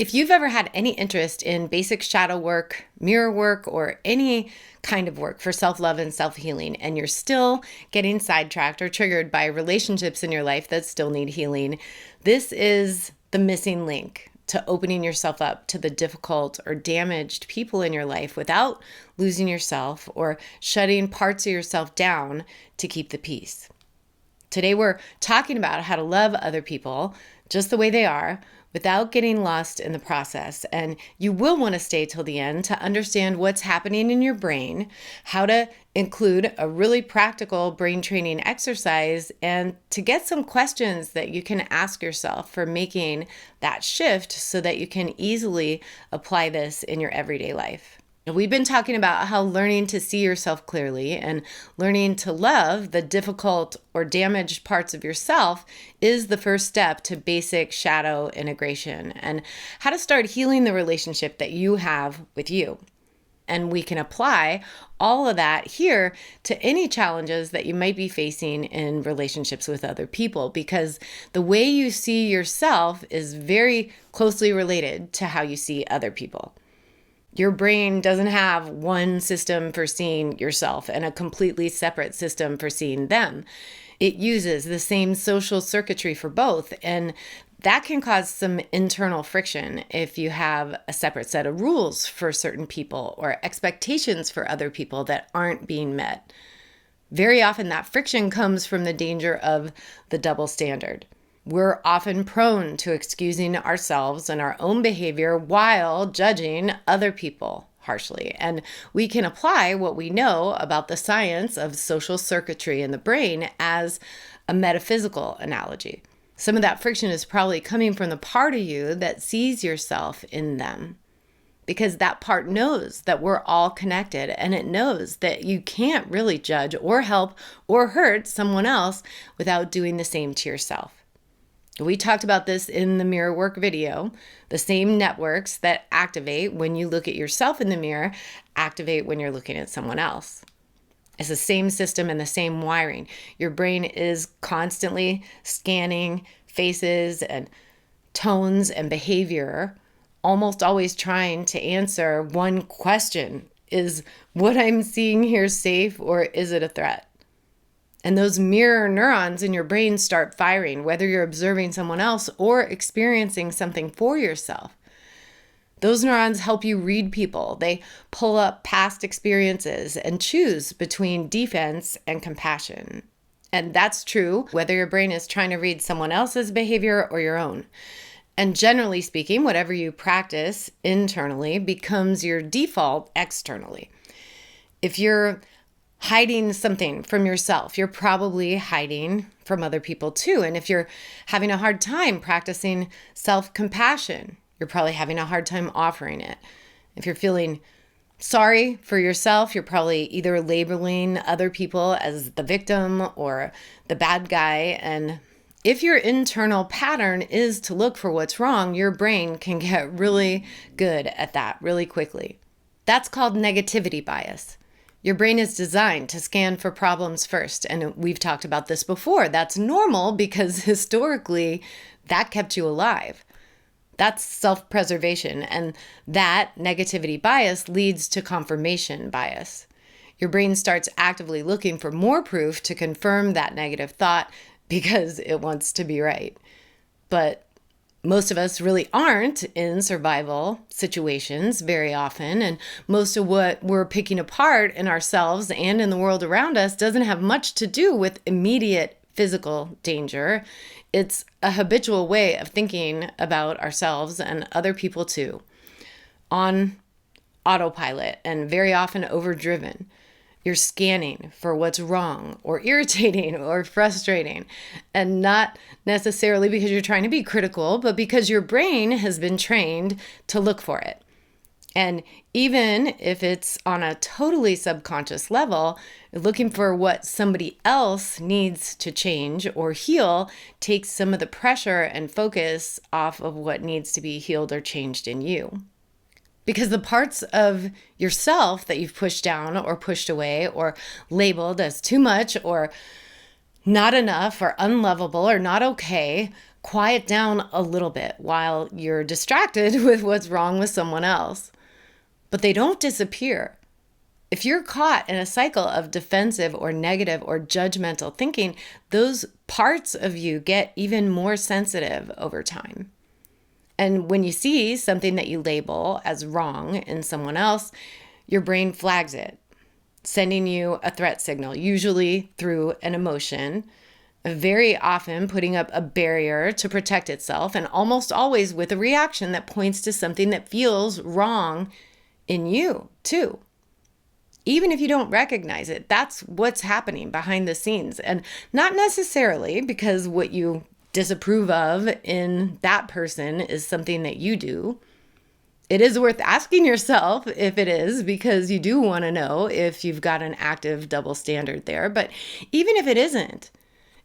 If you've ever had any interest in basic shadow work, mirror work, or any kind of work for self-love and self-healing, and you're still getting sidetracked or triggered by relationships in your life that still need healing, this is the missing link to opening yourself up to the difficult or damaged people in your life without losing yourself or shutting parts of yourself down to keep the peace. Today we're talking about how to love other people just the way they are without getting lost in the process. And you will want to stay till the end to understand what's happening in your brain, how to include a really practical brain training exercise, and to get some questions that you can ask yourself for making that shift so that you can easily apply this in your everyday life. We've been talking about how learning to see yourself clearly and learning to love the difficult or damaged parts of yourself is the first step to basic shadow integration and how to start healing the relationship that you have with you. And we can apply all of that here to any challenges that you might be facing in relationships with other people, because the way you see yourself is very closely related to how you see other people. Your brain doesn't have one system for seeing yourself and a completely separate system for seeing them. It uses the same social circuitry for both, and that can cause some internal friction if you have a separate set of rules for certain people or expectations for other people that aren't being met. Very often that friction comes from the danger of the double standard. We're often prone to excusing ourselves and our own behavior while judging other people harshly. And we can apply what we know about the science of social circuitry in the brain as a metaphysical analogy. Some of that friction is probably coming from the part of you that sees yourself in them, because that part knows that we're all connected, and it knows that you can't really judge or help or hurt someone else without doing the same to yourself. We talked about this in the mirror work video. The same networks that activate when you look at yourself in the mirror activate when you're looking at someone else. It's the same system and the same wiring. Your brain is constantly scanning faces and tones and behavior, almost always trying to answer one question. Is what I'm seeing here safe, or is it a threat? And those mirror neurons in your brain start firing, whether you're observing someone else or experiencing something for yourself. Those neurons help you read people. They pull up past experiences and choose between defense and compassion. And that's true whether your brain is trying to read someone else's behavior or your own. And generally speaking, whatever you practice internally becomes your default externally. If you're hiding something from yourself, you're probably hiding from other people too. And if you're having a hard time practicing self-compassion, you're probably having a hard time offering it. If you're feeling sorry for yourself, you're probably either labeling other people as the victim or the bad guy. And if your internal pattern is to look for what's wrong, your brain can get really good at that really quickly. That's called negativity bias. Your brain is designed to scan for problems first, and we've talked about this before. That's normal because historically that kept you alive. That's self-preservation, and that negativity bias leads to confirmation bias. Your brain starts actively looking for more proof to confirm that negative thought because it wants to be right. But most of us really aren't in survival situations very often, and most of what we're picking apart in ourselves and in the world around us doesn't have much to do with immediate physical danger. It's a habitual way of thinking about ourselves and other people too, on autopilot and very often overdriven. You're scanning for what's wrong or irritating or frustrating, and not necessarily because you're trying to be critical, but because your brain has been trained to look for it. And even if it's on a totally subconscious level, looking for what somebody else needs to change or heal takes some of the pressure and focus off of what needs to be healed or changed in you. Because the parts of yourself that you've pushed down or pushed away or labeled as too much or not enough or unlovable or not okay quiet down a little bit while you're distracted with what's wrong with someone else. But they don't disappear. If you're caught in a cycle of defensive or negative or judgmental thinking, those parts of you get even more sensitive over time. And when you see something that you label as wrong in someone else, your brain flags it, sending you a threat signal, usually through an emotion, very often putting up a barrier to protect itself, and almost always with a reaction that points to something that feels wrong in you too. Even if you don't recognize it, that's what's happening behind the scenes. And not necessarily because what you disapprove of in that person is something that you do. It is worth asking yourself if it is, because you do want to know if you've got an active double standard there. But even if it isn't,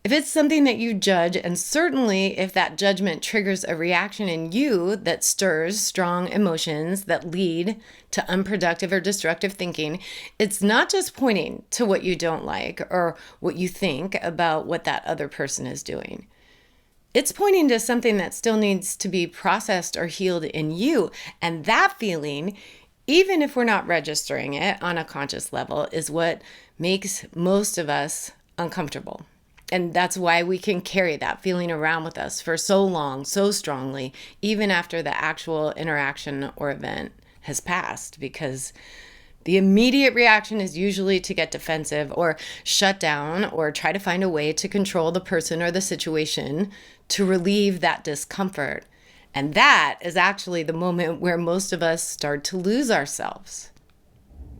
if it's something that you judge, and certainly if that judgment triggers a reaction in you that stirs strong emotions that lead to unproductive or destructive thinking, it's not just pointing to what you don't like or what you think about what that other person is doing. It's pointing to something that still needs to be processed or healed in you. And that feeling, even if we're not registering it on a conscious level, is what makes most of us uncomfortable. And that's why we can carry that feeling around with us for so long, so strongly, even after the actual interaction or event has passed, because the immediate reaction is usually to get defensive or shut down or try to find a way to control the person or the situation to relieve that discomfort. And that is actually the moment where most of us start to lose ourselves.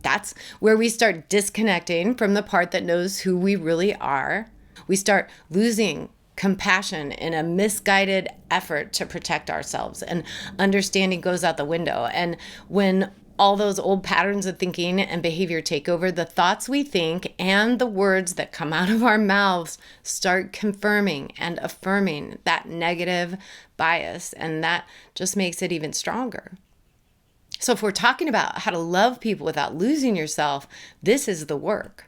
That's where we start disconnecting from the part that knows who we really are. We start losing compassion in a misguided effort to protect ourselves, and understanding goes out the window. And when all those old patterns of thinking and behavior take over, the thoughts we think and the words that come out of our mouths start confirming and affirming that negative bias, and that just makes it even stronger. So if we're talking about how to love people without losing yourself, this is the work.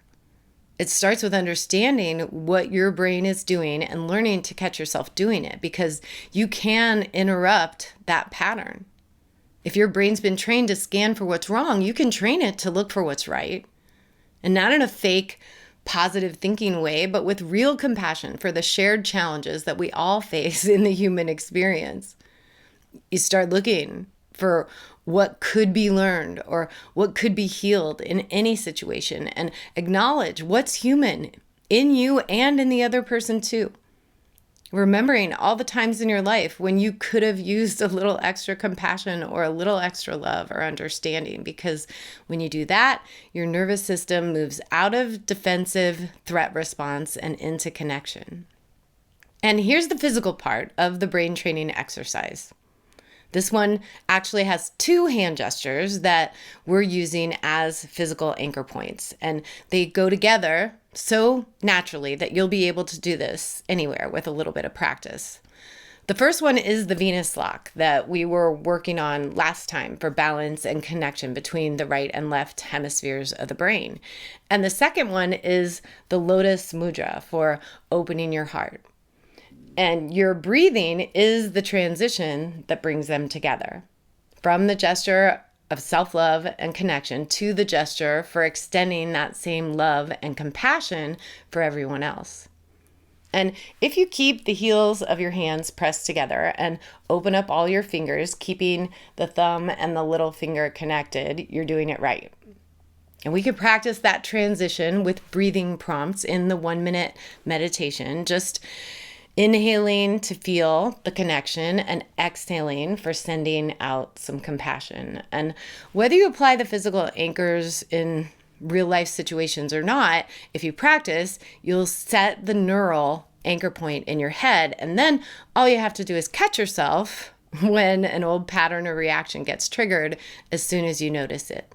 It starts with understanding what your brain is doing and learning to catch yourself doing it, because you can interrupt that pattern. If your brain's been trained to scan for what's wrong, you can train it to look for what's right. And not in a fake, positive thinking way, but with real compassion for the shared challenges that we all face in the human experience. You start looking for what could be learned or what could be healed in any situation, and acknowledge what's human in you and in the other person too. Remembering all the times in your life when you could have used a little extra compassion or a little extra love or understanding, because when you do that, your nervous system moves out of defensive threat response and into connection. And here's the physical part of the brain training exercise. This one actually has 2 hand gestures that we're using as physical anchor points, and they go together so naturally that you'll be able to do this anywhere with a little bit of practice. The first one is the Venus lock that we were working on last time for balance and connection between the right and left hemispheres of the brain. And the second one is the Lotus Mudra for opening your heart. And your breathing is the transition that brings them together. From the gesture of self-love and connection to the gesture for extending that same love and compassion for everyone else. And if you keep the heels of your hands pressed together and open up all your fingers, keeping the thumb and the little finger connected, you're doing it right. And we can practice that transition with breathing prompts in the 1-minute meditation, just inhaling to feel the connection and exhaling for sending out some compassion. And whether you apply the physical anchors in real life situations or not, if you practice, you'll set the neural anchor point in your head. And then all you have to do is catch yourself when an old pattern or reaction gets triggered as soon as you notice it.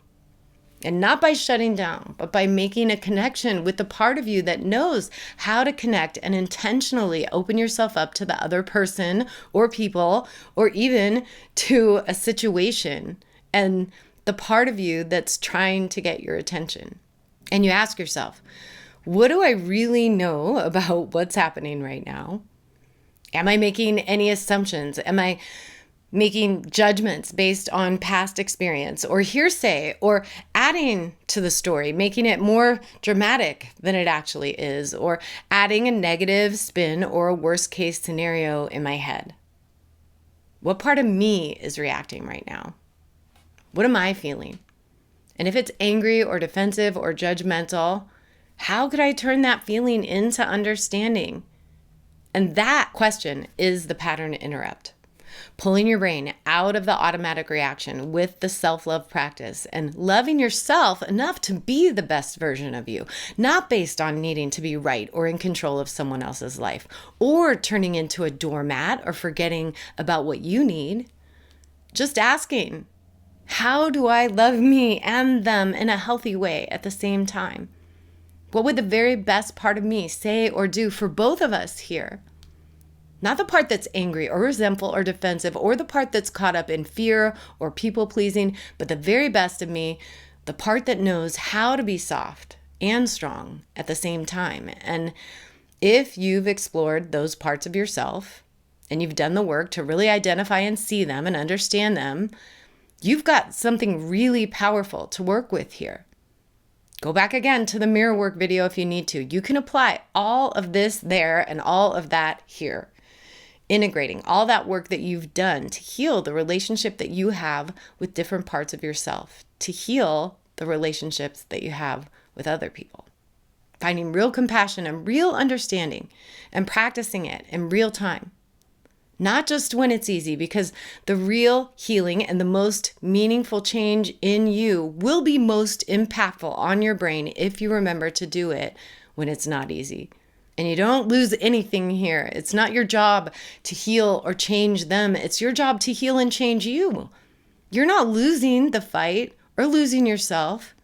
And not by shutting down, but by making a connection with the part of you that knows how to connect and intentionally open yourself up to the other person or people, or even to a situation, and the part of you that's trying to get your attention. And you ask yourself, what do I really know about what's happening right now? Am I making any assumptions? Am I making judgments based on past experience or hearsay, or adding to the story, making it more dramatic than it actually is, or adding a negative spin or a worst case scenario in my head? What part of me is reacting right now? What am I feeling? And if it's angry or defensive or judgmental, how could I turn that feeling into understanding? And that question is the pattern interrupt. Pulling your brain out of the automatic reaction with the self-love practice and loving yourself enough to be the best version of you, not based on needing to be right or in control of someone else's life, or turning into a doormat or forgetting about what you need. Just asking, how do I love me and them in a healthy way at the same time? What would the very best part of me say or do for both of us here? Not the part that's angry or resentful or defensive, or the part that's caught up in fear or people pleasing, but the very best of me, the part that knows how to be soft and strong at the same time. And if you've explored those parts of yourself and you've done the work to really identify and see them and understand them, you've got something really powerful to work with here. Go back again to the mirror work video if you need to. You can apply all of this there and all of that here. Integrating all that work that you've done to heal the relationship that you have with different parts of yourself, to heal the relationships that you have with other people. Finding real compassion and real understanding and practicing it in real time. Not just when it's easy, because the real healing and the most meaningful change in you will be most impactful on your brain if you remember to do it when it's not easy. And you don't lose anything here. It's not your job to heal or change them. It's your job to heal and change you. You're not losing the fight or losing yourself.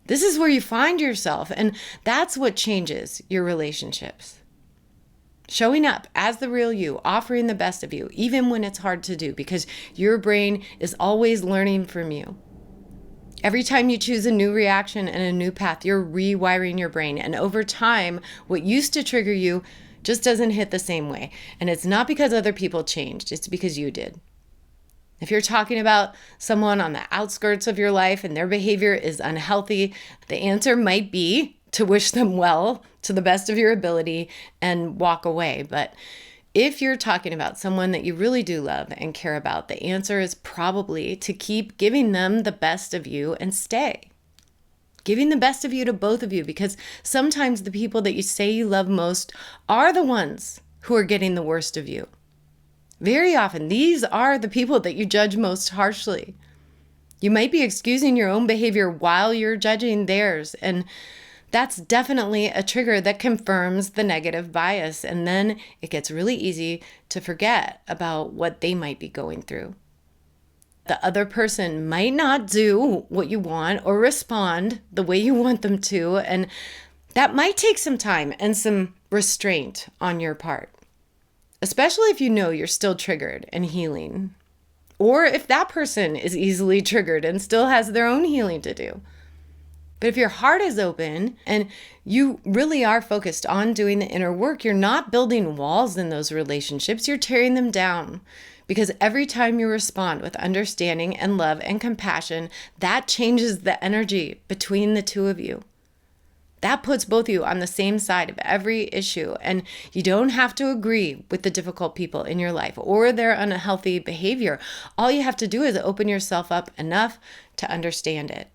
This is where you find yourself, and that's what changes your relationships. Showing up as the real you, offering the best of you, even when it's hard to do, because your brain is always learning from you. Every time you choose a new reaction and a new path, you're rewiring your brain. And over time, what used to trigger you just doesn't hit the same way. And it's not because other people changed, it's because you did. If you're talking about someone on the outskirts of your life and their behavior is unhealthy, the answer might be to wish them well to the best of your ability and walk away. But if you're talking about someone that you really do love and care about, the answer is probably to keep giving them the best of you and stay. Giving the best of you to both of you, because sometimes the people that you say you love most are the ones who are getting the worst of you. Very often, these are the people that you judge most harshly. You might be excusing your own behavior while you're judging theirs, and that's definitely a trigger that confirms the negative bias, and then it gets really easy to forget about what they might be going through. The other person might not do what you want or respond the way you want them to, and that might take some time and some restraint on your part, especially if you know you're still triggered and healing, or if that person is easily triggered and still has their own healing to do. But if your heart is open and you really are focused on doing the inner work, you're not building walls in those relationships, you're tearing them down. Because every time you respond with understanding and love and compassion, that changes the energy between the two of you. That puts both of you on the same side of every issue, and you don't have to agree with the difficult people in your life or their unhealthy behavior. All you have to do is open yourself up enough to understand it.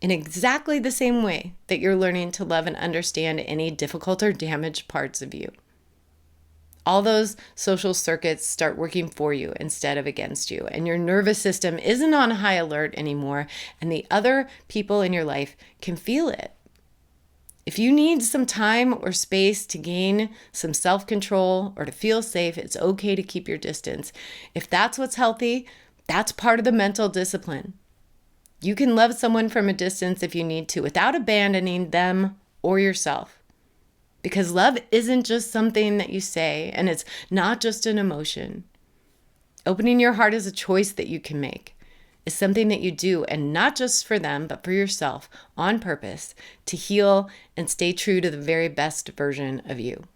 In exactly the same way that you're learning to love and understand any difficult or damaged parts of you. All those social circuits start working for you instead of against you, and your nervous system isn't on high alert anymore, and the other people in your life can feel it. If you need some time or space to gain some self-control or to feel safe, it's okay to keep your distance. If that's what's healthy, that's part of the mental discipline. You can love someone from a distance if you need to, without abandoning them or yourself. Because love isn't just something that you say, and it's not just an emotion. Opening your heart is a choice that you can make. It's something that you do, and not just for them, but for yourself, on purpose, to heal and stay true to the very best version of you.